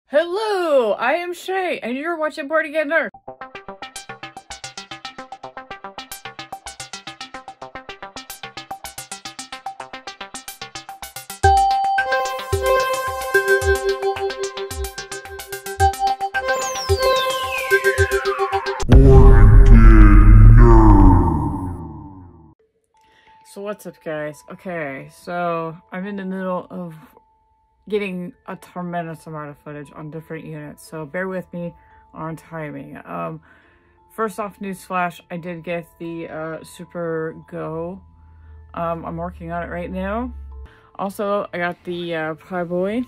Hello, I am Shay, and you're watching Party Get Nerd. So what's up, guys? Okay, so I'm in the middle of getting a tremendous amount of footage on different units, so bear with me on timing. First off, newsflash, I did get the Super Go. I'm working on it right now. Also, I got the Playboy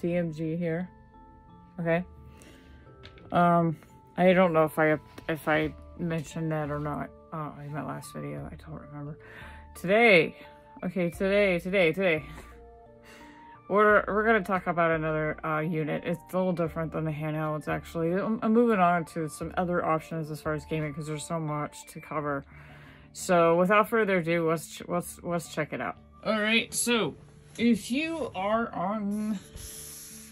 DMG here. Okay. I don't know if I mentioned that or not. In my last video, I don't remember. Today, we're gonna talk about another unit. It's a little different than the handhelds, actually. I'm moving on to some other options as far as gaming because there's so much to cover. So without further ado, let's check it out. All right, so if you are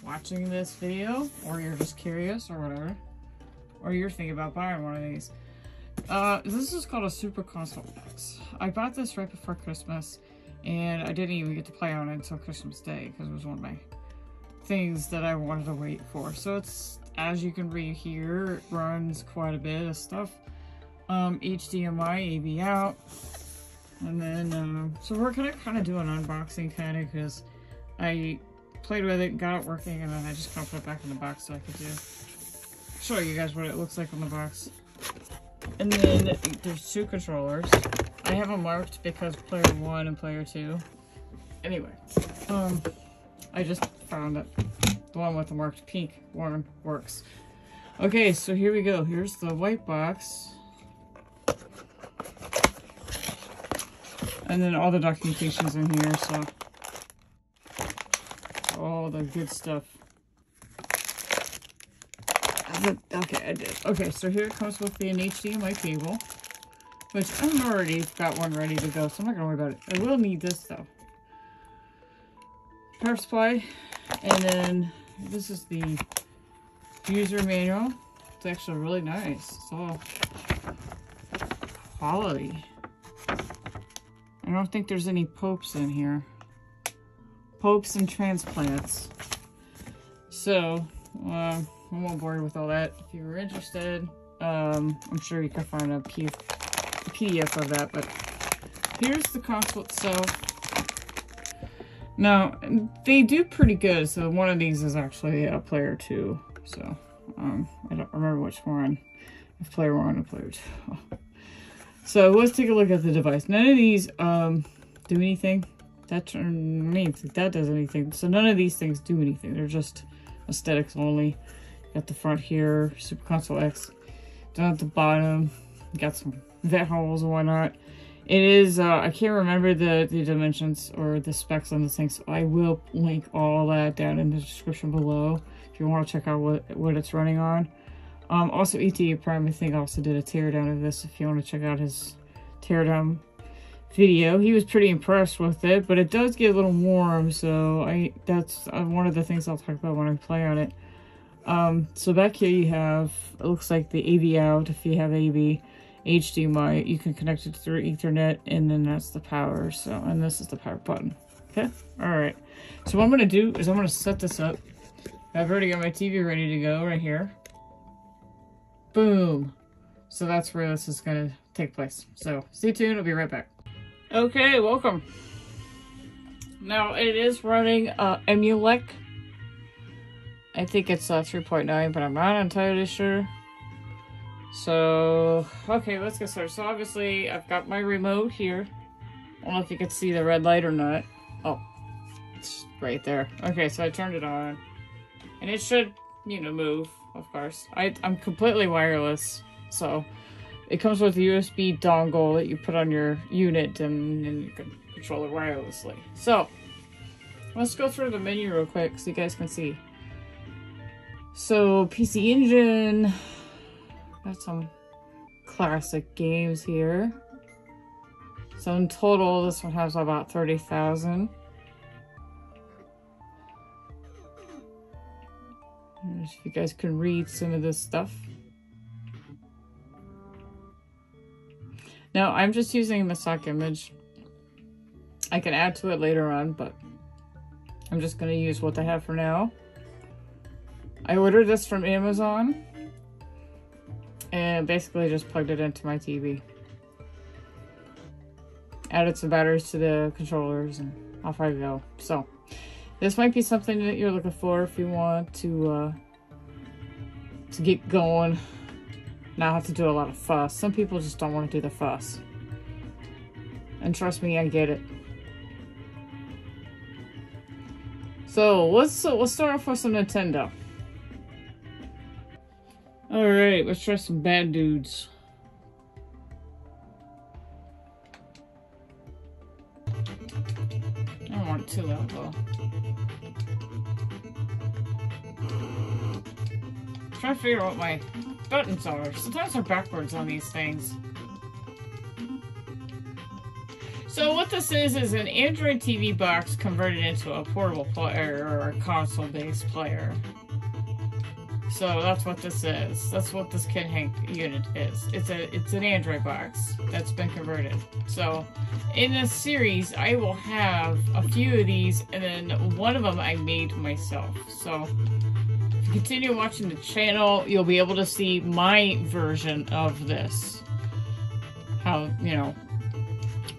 watching this video, or you're just curious or whatever, or you're thinking about buying one of these, this is called a Super Console X. I bought this right before Christmas, and I didn't even get to play on it until Christmas Day because it was one of my things that I wanted to wait for. So it's, as you can read here, it runs quite a bit of stuff. HDMI, AV out, and then so we're gonna kind of do an unboxing because I played with it, got it working, and then I just kind of put it back in the box so I could show you guys what it looks like on the box. And then there's two controllers. I have them marked because player 1 and player 2. Anyway, I just found that the one with the marked pink one works. Okay, so here we go. Here's the white box. And then all the documentation's in here, so all the good stuff. Okay, I did. Okay, so here it comes with an HDMI cable, which I've already got one ready to go, so I'm not gonna worry about it. I will need this though. Power supply, and then this is the user manual. It's actually really nice. It's all quality. I don't think there's any popes in here. Popes and transplants. So, I won't bore you with all that. If you were interested, I'm sure you can find a PDF of that, but here's the console itself. Now, they do pretty good, so one of these is actually a player 2, so, I don't remember which one, if player 1 or player 2. So, let's take a look at the device. None of these, do anything. That does anything. So, none of these things do anything. They're just aesthetics only. Got the front here, Super Console X. Down at the bottom, got some vet holes and whatnot. It is, I can't remember the dimensions or the specs on this thing, so I will link all that down in the description below if you want to check out what it's running on. Also, ETA Prime, I think, also did a teardown of this if you want to check out his teardown video. He was pretty impressed with it, but it does get a little warm, so that's one of the things I'll talk about when I play on it. So back here you have, it looks like the AV out if you have AV, HDMI, you can connect it through Ethernet, and then that's the power, so, and this is the power button. Okay, alright. So what I'm going to do is I'm going to set this up. I've already got my TV ready to go right here. Boom! So that's where this is going to take place. So stay tuned, I'll be right back. Okay, welcome. Now it is running Emulec. I think it's 3.9, but I'm not entirely sure. So, okay, let's get started. So obviously, I've got my remote here. I don't know if you can see the red light or not. Oh, it's right there. Okay, so I turned it on. And it should, you know, move, of course. I'm completely wireless, so it comes with a USB dongle that you put on your unit, and you can control it wirelessly. So, let's go through the menu real quick so you guys can see. So, PC Engine, got some classic games here. So in total, this one has about 30,000. If you guys can read some of this stuff. Now, I'm just using the stock image. I can add to it later on, but I'm just going to use what I have for now. I ordered this from Amazon and basically just plugged it into my TV. Added some batteries to the controllers and off I go. So, this might be something that you're looking for if you want to get going. Not have to do a lot of fuss. Some people just don't want to do the fuss. And trust me, I get it. So, let's start off with some Nintendo. Alright, let's try some Bad Dudes. I don't want it too loud though. Trying to figure out what my buttons are. Sometimes they're backwards on these things. So what this is an Android TV box converted into a portable player or a console-based player. So that's what this is. That's what this Kid Hank unit is. It's an Android box that's been converted. So in this series, I will have a few of these, and then one of them I made myself. So if you continue watching the channel, you'll be able to see my version of this. How, you know,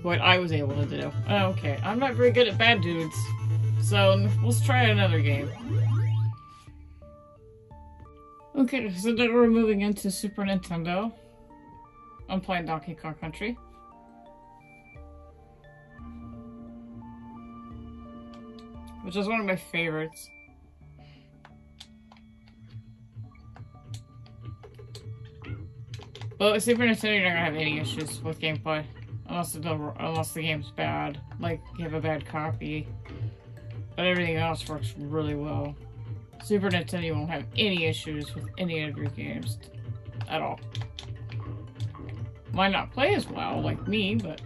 what I was able to do. Okay, I'm not very good at Bad Dudes, so let's try another game. Okay, so then we're moving into Super Nintendo. I'm playing Donkey Kong Country. Which is one of my favorites. But with Super Nintendo, you're not gonna have any issues with gameplay. Unless the game's bad. Like, you have a bad copy. But everything else works really well. Super Nintendo, you won't have any issues with any of your games at all. Might not play as well, like me, but...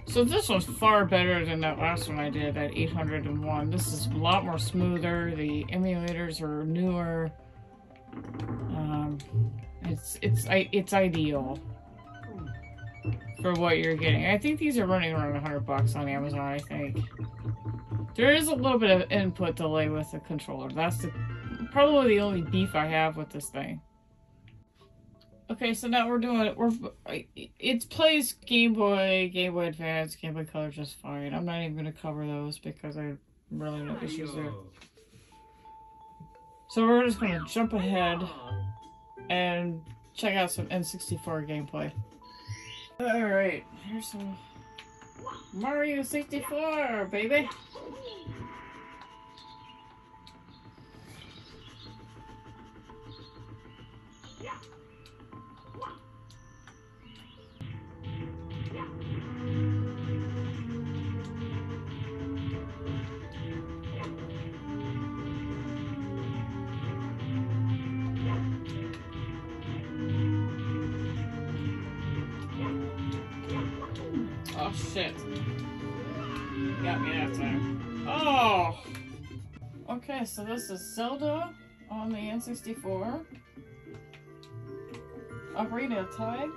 So this one's far better than that last one I did at 801. This is a lot more smoother. The emulators are newer. It's ideal for what you're getting. I think these are running around $100 on Amazon, I think. There is a little bit of input delay with the controller. That's probably the only beef I have with this thing. Okay, so now we're doing it. It plays Game Boy, Game Boy Advance, Game Boy Color just fine. I'm not even going to cover those because I really have no issues there. So we're just going to jump ahead and check out some N64 gameplay. Alright, here's some Mario 64, baby! Oh shit. Got me that time. Oh! Okay, so this is Zelda on the N64. Ocarina of Time.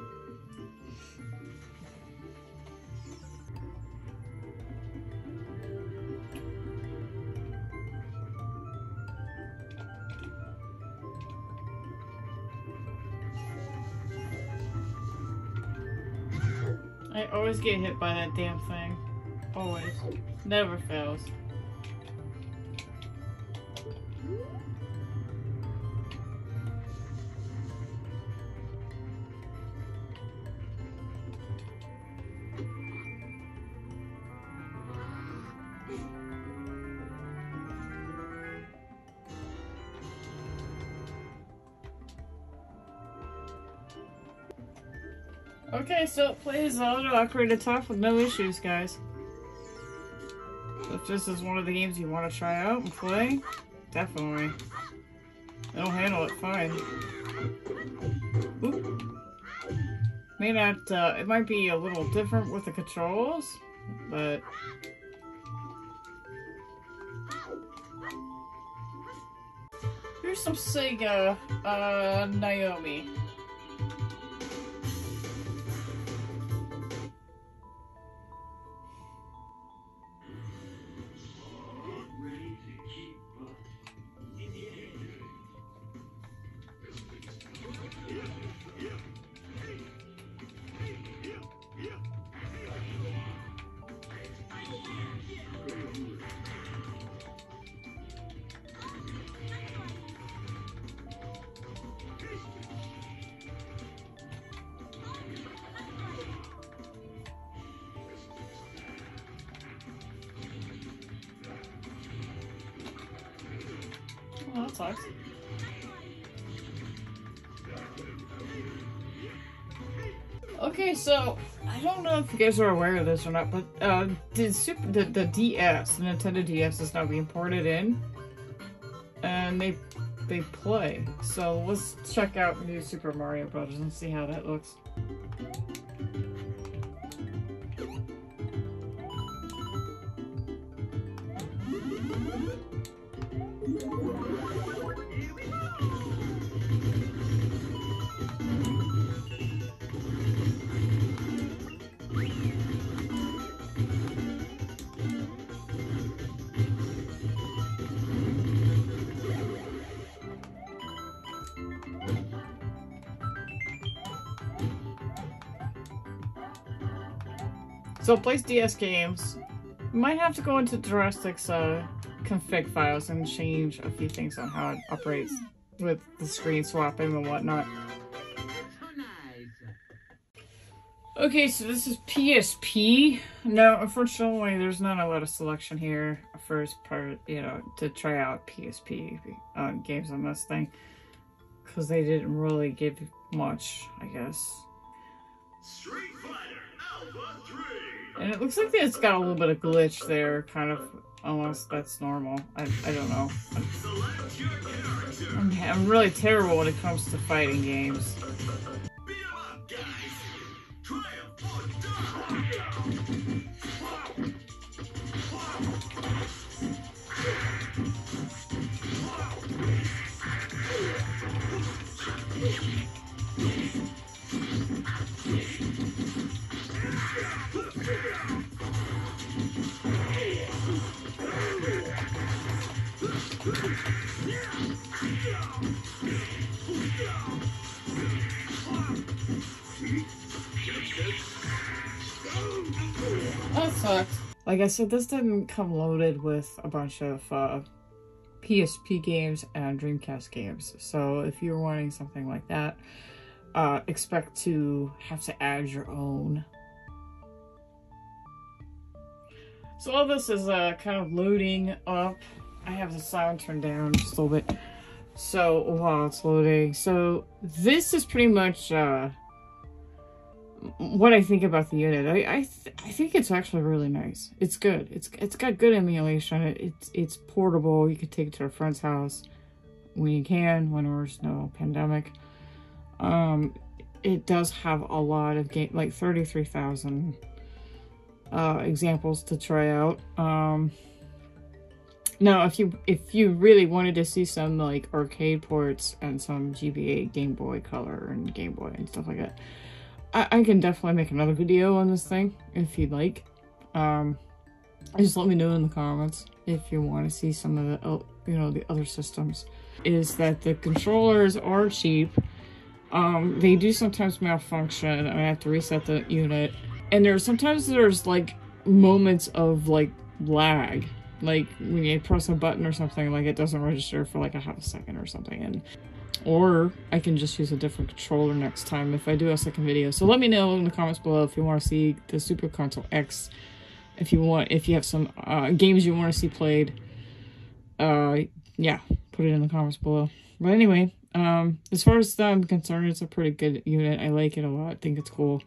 I always get hit by that damn thing. Always. Never fails. Okay, so it plays Zelda Ocarina of Time with no issues, guys. If this is one of the games you want to try out and play, definitely. It'll handle it fine. Oop. May not, it might be a little different with the controls, but... Here's some Sega, Naomi. Oh, that sucks. Okay, so I don't know if you guys are aware of this or not, but the DS, the Nintendo DS, is now being ported in, and they play. So let's check out New Super Mario Bros. And see how that looks. So it plays DS games. You might have to go into Joystick's config files and change a few things on how it operates with the screen swapping and whatnot. Okay, so this is PSP. No, unfortunately, there's not a lot of selection here. First part, you know, to try out PSP games on this thing, because they didn't really give much, I guess. Street Fighter Alpha 3. And it looks like it's got a little bit of glitch there, kind of, unless that's normal. I don't know. I'm really terrible when it comes to fighting games. That sucks. Like I said, this didn't come loaded with a bunch of PSP games and Dreamcast games. So if you're wanting something like that, expect to have to add your own. So all this is kind of loading up. I have the sound turned down just a little bit. So while it's loading, so this is pretty much what I think about the unit. I think it's actually really nice. It's good. It's got good emulation. It's portable. You could take it to a friend's house when you can, when there's no pandemic. It does have a lot of game, like 33,000 examples to try out. Now, if you really wanted to see some like arcade ports and some GBA, Game Boy Color and Game Boy and stuff like that, I can definitely make another video on this thing if you'd like. Just let me know in the comments if you want to see some of the, you know, the other systems. Is that the controllers are cheap. They do sometimes malfunction and I have to reset the unit. And sometimes there's like moments of like lag. Like when you press a button or something, like it doesn't register for like a half a second or something. Or I can just use a different controller next time if I do a second video. So let me know in the comments below if you want to see the Super Console X. If you have some games you want to see played. Yeah, put it in the comments below. But anyway, as far as I'm concerned, it's a pretty good unit. I like it a lot. I think it's cool.